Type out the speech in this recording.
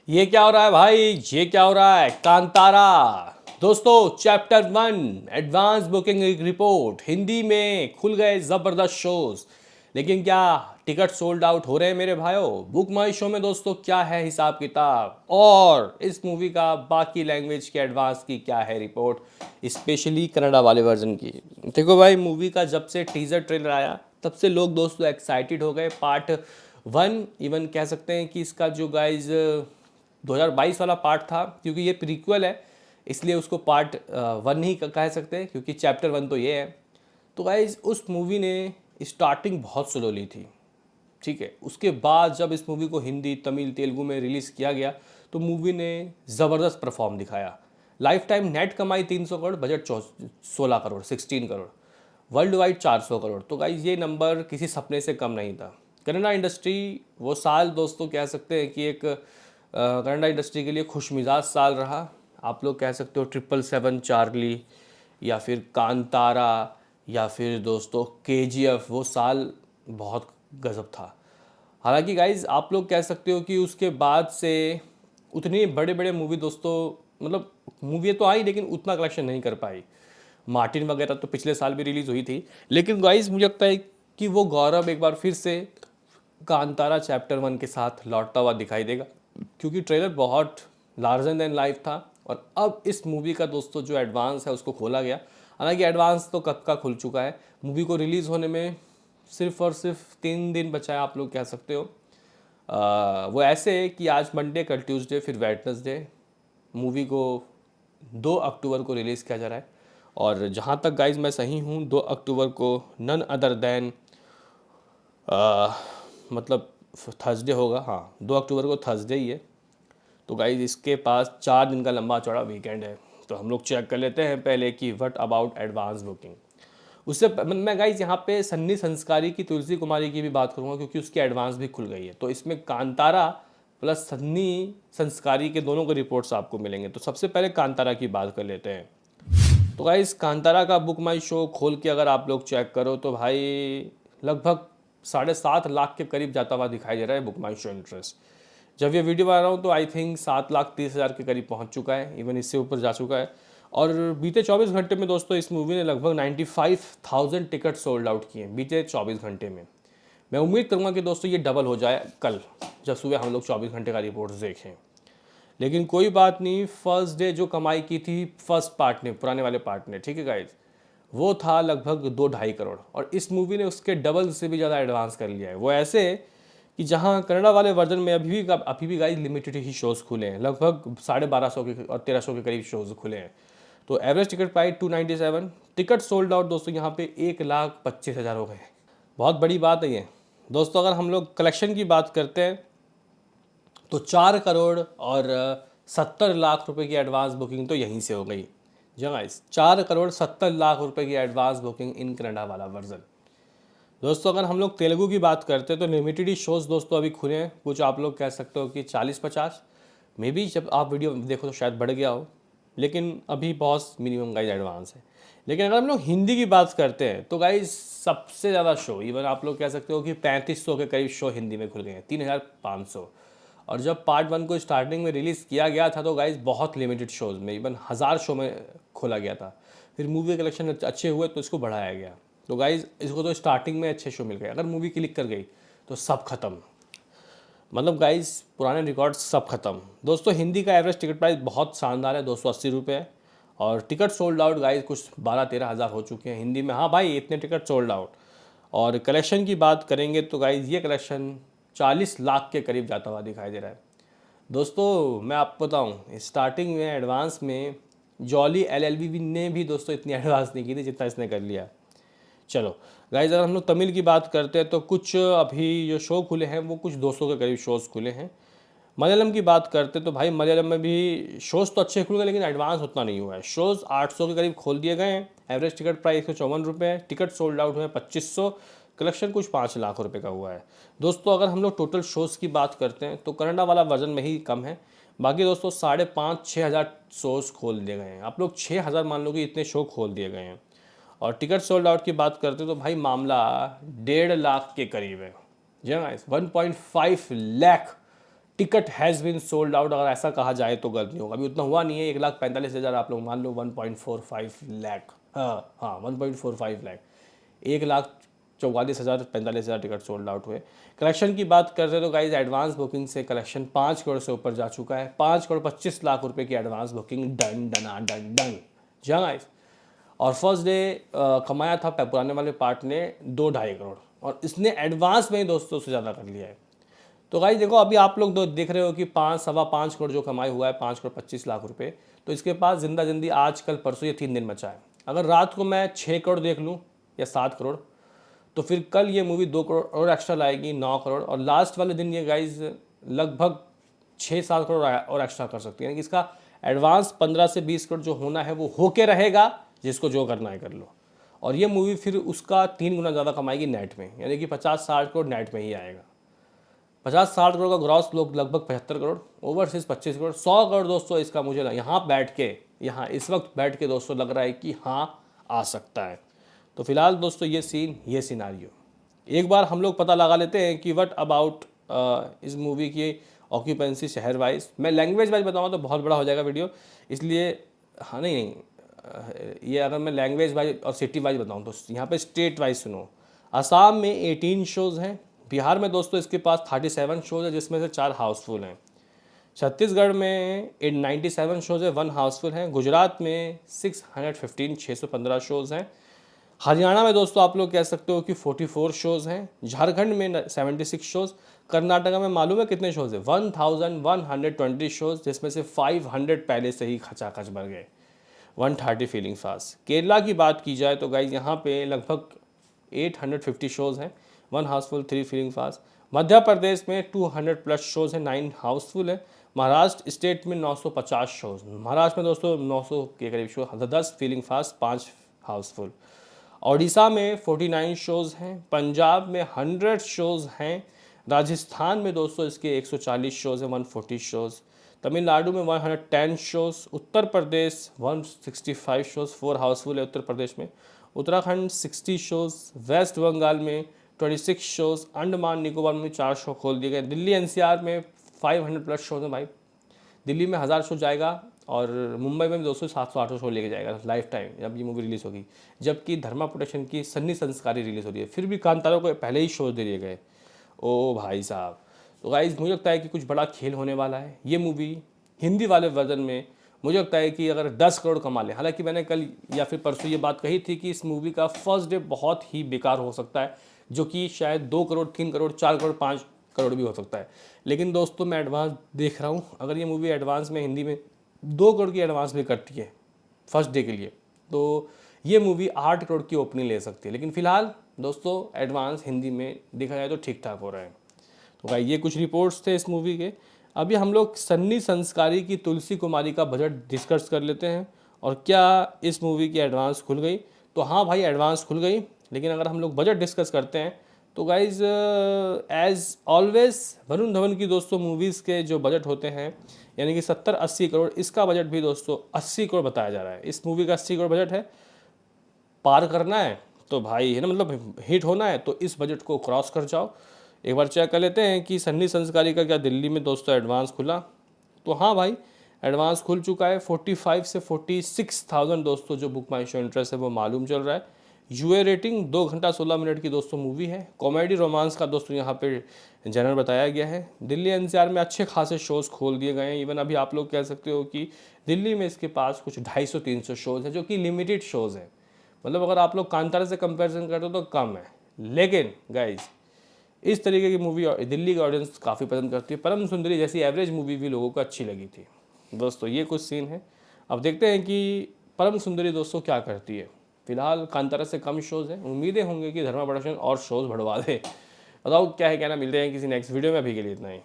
ये क्या हो रहा है भाई? ये क्या हो रहा है? कांतारा दोस्तों, chapter 1 advance booking report Hindi में खुल गए जबरदस्त शोज। लेकिन क्या टिकट सोल्ड आउट हो रहे हैं मेरे भाइयों? बुक माई शो में दोस्तों क्या है हिसाब किताब, और इस मूवी का बाकी लैंग्वेज के एडवांस की क्या है रिपोर्ट, स्पेशली कनाडा वाले वर्जन की। देखो भाई, मूवी का जब से टीजर ट्रेलर आया तब से लोग दोस्तों एक्साइटेड हो गए। पार्ट 1 इवन कह सकते हैं कि इसका जो गाइज 2022 वाला पार्ट था, क्योंकि ये प्रीक्वल है इसलिए उसको पार्ट 1 ही कह सकते हैं, क्योंकि चैप्टर 1 तो ये है। तो गाइज उस मूवी ने स्टार्टिंग बहुत स्लो ली थी, ठीक है। उसके बाद जब इस मूवी को हिंदी, तमिल, तेलुगु में रिलीज़ किया गया तो मूवी ने ज़बरदस्त परफॉर्म दिखाया। लाइफ टाइम नेट कमाई 300 crore, budget 16 crore, 16 crore, world wide 400 crore. तो गाइज ये नंबर किसी सपने से कम नहीं था। कन्नड़ा इंडस्ट्री वो साल दोस्तों कह सकते हैं कि एक कन्नड़ा इंडस्ट्री के लिए खुशमिजाज साल रहा। आप लोग कह सकते हो 777 चार्ली, या फिर कांतारा, या फिर दोस्तों KGF, वो साल बहुत गजब था। हालांकि गाइज आप लोग कह सकते हो कि उसके बाद से उतने बड़े बड़े मूवी दोस्तों, मतलब मूवी तो आई लेकिन उतना कलेक्शन नहीं कर पाई। मार्टिन वगैरह तो पिछले साल भी रिलीज़ हुई थी, लेकिन गाइज मुझे लगता है कि वो गौरव एक बार फिर से कांतारा चैप्टर 1 के साथ लौटता हुआ दिखाई देगा, क्योंकि ट्रेलर बहुत लार्जर देन लाइफ था। और अब इस मूवी का दोस्तों जो एडवांस है उसको खोला गया। हालांकि एडवांस तो कब का खुल चुका है, मूवी को रिलीज़ होने में सिर्फ और सिर्फ 3 दिन बचा है, आप लोग कह सकते हो। वो ऐसे है कि आज मंडे, कल ट्यूसडे, फिर वेडनेसडे मूवी को 2 अक्टूबर को रिलीज़ किया जा रहा है। और जहाँ तक गाइज मैं सही हूँ, 2 अक्टूबर को नन अदर देन मतलब थर्सडे होगा। हाँ, 2 अक्टूबर को थर्सडे ही है। तो गाइज इसके पास 4 दिन का लंबा चौड़ा वीकेंड है। तो हम लोग चेक कर लेते हैं पहले कि व्हाट अबाउट एडवांस बुकिंग। उससे मैं गाइज यहाँ पे सन्नी संस्कारी की, तुलसी कुमारी की भी बात करूँगा, क्योंकि उसकी एडवांस भी खुल गई है। तो इसमें कांतारा प्लस सन्नी संस्कारी के दोनों के रिपोर्ट्स आपको मिलेंगे। तो सबसे पहले कांतारा की बात कर लेते हैं। तो गाइस कांतारा का बुक माई शो खोल के अगर आप लोग चेक करो तो भाई लगभग 7.5 लाख के करीब जाता हुआ दिखाई दे रहा है बुक माई शो इंटरेस्ट। जब ये वीडियो बना रहा हूँ तो आई थिंक 7,30,000 के करीब पहुँच चुका है, इवन इससे ऊपर जा चुका है। और बीते 24 घंटे में दोस्तों इस मूवी ने लगभग 95,000 टिकट सोल्ड आउट किए बीते 24 घंटे में। मैं उम्मीद करूँगा कि दोस्तों ये डबल हो जाए कल, जब सुबह हम लोग 24 घंटे का रिपोर्ट्स देखें। लेकिन कोई बात नहीं, फर्स्ट डे जो कमाई की थी फर्स्ट पार्ट ने, पुराने वाले पार्ट ने, ठीक है गाइज, वो था लगभग 2-2.5 करोड़। और इस मूवी ने उसके डबल से भी ज़्यादा एडवांस कर लिया है। वो ऐसे कि जहाँ कन्नड़ा वाले वर्जन में अभी भी गाइज लिमिटेड ही शोज़ खुले हैं, लगभग 1250 के और 1300 के करीब शोज़ खुले हैं। तो average ticket price 297, ticket sold out दोस्तों यहाँ पे 1,25,000 हो गए। बहुत बड़ी बात है ये दोस्तों। अगर हम लोग कलेक्शन की बात करते हैं तो 4 करोड़ और 70 लाख रुपए की एडवांस बुकिंग तो यहीं से हो गई। जी गाइस, 4 करोड़ 70 लाख रुपए की एडवांस बुकिंग इन कनाडा वाला वर्जन। दोस्तों अगर हम लोग तेलुगु की बात करते हैं तो लिमिटेड ही शोज़ दोस्तों अभी खुले हैं। कुछ आप लोग कह सकते हो कि 40-50, मे बी जब आप वीडियो देखो तो शायद बढ़ गया हो, लेकिन अभी बहुत मिनिमम गाइज एडवांस है। लेकिन अगर हम लोग हिंदी की बात करते हैं तो गाइज सबसे ज़्यादा शो, इवन आप लोग कह सकते हो कि 3500 के करीब शो हिंदी में खुल गए हैं, 3,500। और जब पार्ट 1 को स्टार्टिंग में रिलीज़ किया गया था तो गाइज बहुत लिमिटेड शोज़ में, इवन 1000 शो में खोला गया था। फिर मूवी कलेक्शन अच्छे हुए तो इसको बढ़ाया गया। तो गाइज इसको तो स्टार्टिंग में अच्छे शो मिल गए, अगर मूवी क्लिक कर गई तो सब खत्म। मतलब गाइज पुराने रिकॉर्ड सब खत्म। दोस्तों हिंदी का एवरेज टिकट प्राइस बहुत शानदार है, 280 रुपये है। और टिकट सोल्ड आउट गाइज कुछ 12-13 हज़ार हो चुके हैं हिंदी में। हाँ भाई, इतने टिकट सोल्ड आउट। और कलेक्शन की बात करेंगे तो गाइज ये कलेक्शन 40 लाख के करीब जाता हुआ दिखाई दे रहा है। दोस्तों मैं आपको बताऊँ, स्टार्टिंग में एडवांस में जॉली LLB ने भी दोस्तों इतनी एडवांस नहीं की थी जितना इसने कर लिया। चलो गाइज, अगर हम लोग तमिल की बात करते हैं तो कुछ अभी जो शो खुले हैं वो कुछ 200 के करीब शोज़ खुले हैं। मलयालम की बात करते हैं तो भाई मलयालम में भी शोज़ तो अच्छे खुल गए, लेकिन एडवांस उतना नहीं हुआ है। शोज़ 800 के करीब खोल दिए गए हैं। एवरेज टिकट प्राइस 154 रुपये है। टिकट सोल्ड आउट हुए 2500। कलेक्शन कुछ 5 लाख रुपए का हुआ है। दोस्तों अगर हम लोग टोटल शोज़ की बात करते हैं तो कनाडा वाला वर्जन में ही कम है। बाकी दोस्तों 5,500-6,000 शोज़ खोल दिए गए हैं। आप लोग 6,000 मान लो कि इतने शो खोल दिए गए हैं। और टिकट सोल्ड आउट की बात करते तो भाई मामला 1.5 लाख के करीब है। जी हाँ, 1.5 lakh ticket has been sold out, अगर ऐसा कहा जाए तो गलत नहीं होगा, अभी उतना हुआ नहीं है। 1,45,000 आप लोग मान लो, 1.45 लाख, हाँ 1.45 लाख, 1,44,000 45,000 टिकट सोल्ड आउट हुए। कलेक्शन की बात कर रहे तो गाइज एडवांस बुकिंग से कलेक्शन 5 करोड़ से ऊपर जा चुका है। 5,25,00,000 रुपये की एडवांस बुकिंग डन डना डन डन जहाँ गाइज। और फर्स्ट डे कमाया था पुराने वाले पार्ट ने 2-2.5 करोड़, और इसने एडवांस में ही दोस्तों से ज़्यादा कर लिया है। तो गाइस देखो, अभी आप लोग तो देख रहे हो कि 5-5.25 करोड़ जो कमाई हुआ है, 5,25,00,000 रुपये, तो इसके पास जिंदा जिंदी आज कल परसों ये 3 दिन बचा है। अगर रात को मैं 6 करोड़ देख लूँ या 7 करोड़, तो फिर कल ये मूवी 2 करोड़ और एक्स्ट्रा लाएगी, 9 करोड़, और लास्ट वाले दिन ये गाइज लगभग 6-7 करोड़ और एक्स्ट्रा कर सकती है। यानी कि इसका एडवांस 15 से 20 करोड़ जो होना है वो होके रहेगा, जिसको जो करना है कर लो। और ये मूवी फिर उसका 3 गुना ज़्यादा कमाएगी नेट में, यानी कि 50-60 करोड़ नेट में ही आएगा। 50-60 करोड़ का ग्रॉस लोग लगभग 75 करोड़, ओवरसीज 25 करोड़, 100 करोड़ दोस्तों इसका मुझे यहाँ बैठ के, यहाँ इस वक्त बैठ के दोस्तों लग रहा है कि हाँ आ सकता है। तो फिलहाल दोस्तों ये सीन, ये सिनारियो एक बार हम लोग पता लगा लेते हैं कि व्हाट अबाउट इस मूवी की ऑक्यूपेंसी शहर वाइज। मैं लैंग्वेज वाइज बताऊँगा तो बहुत बड़ा हो जाएगा वीडियो, इसलिए हाँ नहीं, ये अगर मैं लैंग्वेज वाइज और सिटी वाइज बताऊँ तो यहाँ पे स्टेट वाइज सुनो। असम में 18 शोज़ हैं, बिहार में दोस्तों इसके पास 37 शोज़ है जिसमें से 4 हाउसफुल हैं, छत्तीसगढ़ में 97 शोज़ है, 1 हाउसफुल है, गुजरात में 615 शोज़ हैं, हरियाणा में दोस्तों आप लोग कह सकते हो कि 44 शोज़ हैं, झारखंड में 76 शोज़, कर्नाटका में मालूम है कितने शोज़ है, 1120 शोज़, जिसमें से 500 पहले से ही खचाखच भर गए, 130 फीलिंग फास्ट। केरला की बात की जाए तो गाइज यहाँ पे लगभग 850 शोज़ हैं, 1 हाउसफुल, 3 फीलिंग फास्ट। मध्य प्रदेश में 200 प्लस शोज़ हैं, 9 हाउसफुल है। महाराष्ट्र स्टेट में 950 शोज़, महाराष्ट्र में दोस्तों 900 के करीब show, 10 feeling fast, 5 Housefull. Odisha में 49 शोज़ हैं, पंजाब में 100 शोज़ हैं, राजस्थान में दोस्तों इसके 140 शोज़ हैं, 140 शोज़, तमिलनाडु में 110 शोज़, उत्तर प्रदेश 165 शोज़, 4 हाउसफुल है उत्तर प्रदेश में, उत्तराखंड 60 शोज़, वेस्ट बंगाल में 26 शोज़, अंडमान निकोबार में 4 शो खोल दिए गए, दिल्ली एनसीआर में 500 प्लस शोज़ हैं भाई, दिल्ली में 1000 शो जाएगा, और मुंबई में भी 200-700-800 शो लेके जाएगा लाइफ टाइम जब ये मूवी रिलीज़ होगी। जबकि धर्मा प्रोडक्शन की सन्नी संस्कारी रिलीज़ हो रही है, फिर भी कांतारा को पहले ही शो दे दिए गए। ओ भाई साहब, तो गाइज मुझे लगता है कि कुछ बड़ा खेल होने वाला है। ये मूवी हिंदी वाले वर्जन में मुझे लगता है कि अगर 10 करोड़ कमा ले, हालांकि मैंने कल या फिर परसों ये बात कही थी कि इस मूवी का फर्स्ट डे बहुत ही बेकार हो सकता है, जो कि शायद 2 करोड़, 3 करोड़, 4 करोड़, 5 करोड़ भी हो सकता है। लेकिन दोस्तों मैं एडवांस देख रहा हूँ, अगर ये मूवी एडवांस में हिंदी में 2 करोड़ की एडवांस भी करती है फर्स्ट डे के लिए, तो ये मूवी 8 करोड़ की ओपनिंग ले सकती है। लेकिन फिलहाल दोस्तों एडवांस हिंदी में देखा जाए तो ठीक ठाक हो रहा है। तो भाई ये कुछ रिपोर्ट्स थे इस मूवी के। अभी हम लोग सन्नी संस्कारी की तुलसी कुमारी का बजट डिस्कस कर लेते हैं, और क्या इस मूवी की एडवांस खुल गई। तो हाँ भाई एडवांस खुल गई, लेकिन अगर हम लोग बजट डिस्कस करते हैं तो guys as always Varun Dhawan की दोस्तों मूवीज़ के जो बजट होते हैं, यानी कि 70-80 करोड़, इसका बजट भी दोस्तों 80 करोड़ बताया जा रहा है। इस मूवी का 80 करोड़ बजट है। पार करना है तो भाई है ना, मतलब हिट होना है तो इस बजट को क्रॉस कर जाओ। एक बार चेक कर लेते हैं कि सन्नी संस्कारी का क्या दिल्ली में दोस्तों एडवांस खुला। तो हाँ भाई एडवांस खुल चुका है, 45 से 46,000 दोस्तों जो बुक माई शो इंटरेस्ट है वो मालूम चल रहा है। यूए रेटिंग 2 घंटा 16 मिनट की दोस्तों मूवी है। कॉमेडी रोमांस का दोस्तों यहाँ पे जनर बताया गया है। दिल्ली एनसीआर में अच्छे खासे शोज़ खोल दिए गए हैं। इवन अभी आप लोग कह सकते हो कि दिल्ली में इसके पास कुछ 250-300 शोज़ हैं जो कि लिमिटेड शोज़ हैं। मतलब अगर आप लोग कांतारा से कंपैरिजन करते हो तो कम है। लेकिन गाइज इस तरीके की मूवी दिल्ली की ऑडियंस काफ़ी पसंद करती है। परम सुंदरी जैसी एवरेज मूवी भी लोगों को अच्छी लगी थी दोस्तों। ये कुछ सीन है, अब देखते हैं कि परम सुंदरी दोस्तों क्या करती है। फिलहाल कांतारा से कम शोज़ हैं, उम्मीदें होंगे कि धर्मा प्रोडक्शन और शोज़ बढ़वा दे। बताओ क्या है कहना, मिलते हैं किसी नेक्स्ट वीडियो में, अभी के लिए इतना ही।